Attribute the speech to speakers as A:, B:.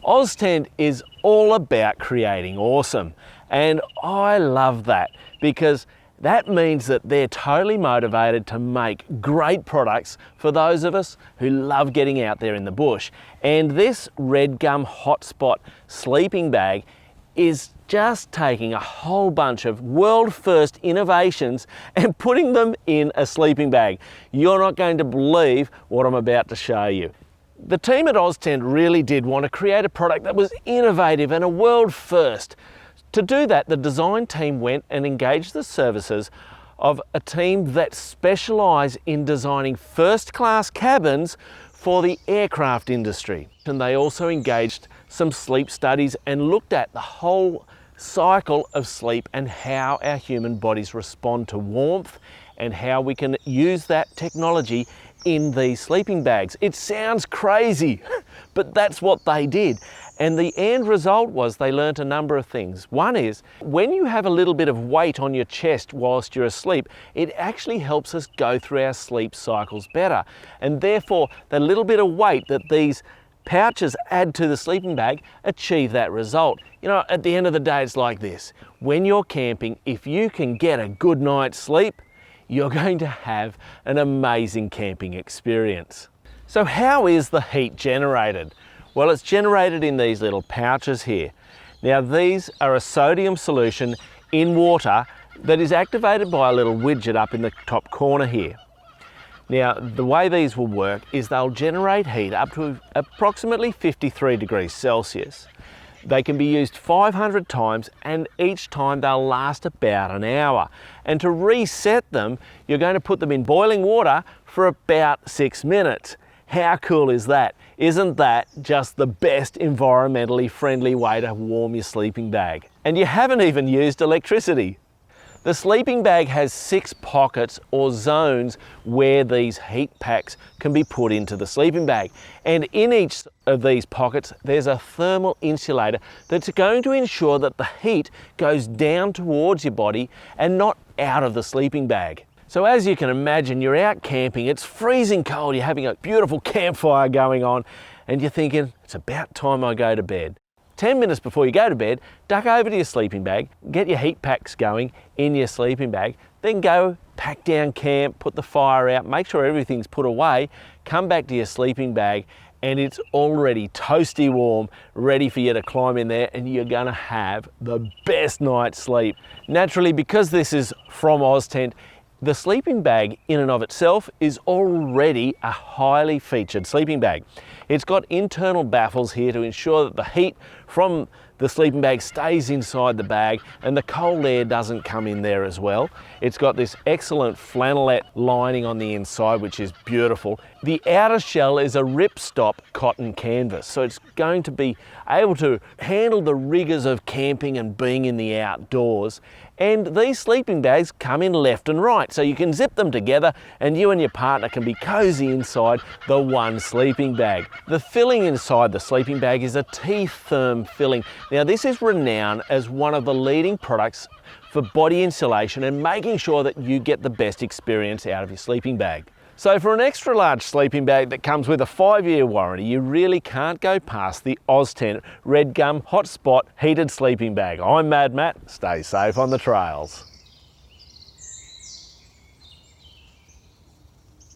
A: Oztent is all about creating awesome, and I love that because that means that they're totally motivated to make great products for those of us who love getting out there in the bush. And this Redgum HotSpot sleeping bag is just taking a whole bunch of world-first innovations and putting them in a sleeping bag. You're not going to believe what I'm about to show you. The team at Oztent really did want to create a product that was innovative and a world first. To do that, the design team went and engaged the services of a team that specialise in designing first-class cabins for the aircraft industry. And they also engaged some sleep studies and looked at the whole cycle of sleep and how our human bodies respond to warmth and how we can use that technology in these sleeping bags. It sounds crazy, but that's what they did. And the end result was they learnt a number of things. One is, when you have a little bit of weight on your chest whilst you're asleep, it actually helps us go through our sleep cycles better. And therefore, the little bit of weight that these pouches add to the sleeping bag achieve that result. You know, at the end of the day, it's like this. When you're camping, if you can get a good night's sleep, you're going to have an amazing camping experience. So how is the heat generated? Well, it's generated in these little pouches here. Now, these are a sodium solution in water that is activated by a little widget up in the top corner here. Now, the way these will work is they'll generate heat up to approximately 53 degrees Celsius. They can be used 500 times, and each time they'll last about an hour. And to reset them, you're going to put them in boiling water for about 6 minutes. How cool is that? Isn't that just the best environmentally friendly way to warm your sleeping bag? And you haven't even used electricity. The sleeping bag has 6 pockets or zones where these heat packs can be put into the sleeping bag. And in each of these pockets, there's a thermal insulator that's going to ensure that the heat goes down towards your body and not out of the sleeping bag. So as you can imagine, you're out camping, it's freezing cold, you're having a beautiful campfire going on, and you're thinking, it's about time I go to bed. 10 minutes before you go to bed, duck over to your sleeping bag, get your heat packs going in your sleeping bag, then go pack down camp, put the fire out, make sure everything's put away, come back to your sleeping bag, and it's already toasty warm, ready for you to climb in there, and you're gonna have the best night's sleep. Naturally, because this is from Oztent, the sleeping bag in and of itself is already a highly featured sleeping bag. It's got internal baffles here to ensure that the heat from the sleeping bag stays inside the bag and the cold air doesn't come in there as well. It's got this excellent flannelette lining on the inside, which is beautiful. The outer shell is a ripstop cotton canvas, so it's going to be able to handle the rigors of camping and being in the outdoors. And these sleeping bags come in left and right, so you can zip them together and you and your partner can be cozy inside the one sleeping bag. The filling inside the sleeping bag is a T-Therm filling. Now, this is renowned as one of the leading products for body insulation and making sure that you get the best experience out of your sleeping bag. So for an extra large sleeping bag that comes with a 5-year warranty, you really can't go past the Oztent Redgum HotSpot heated sleeping bag. I'm Mad Matt. Stay safe on the trails.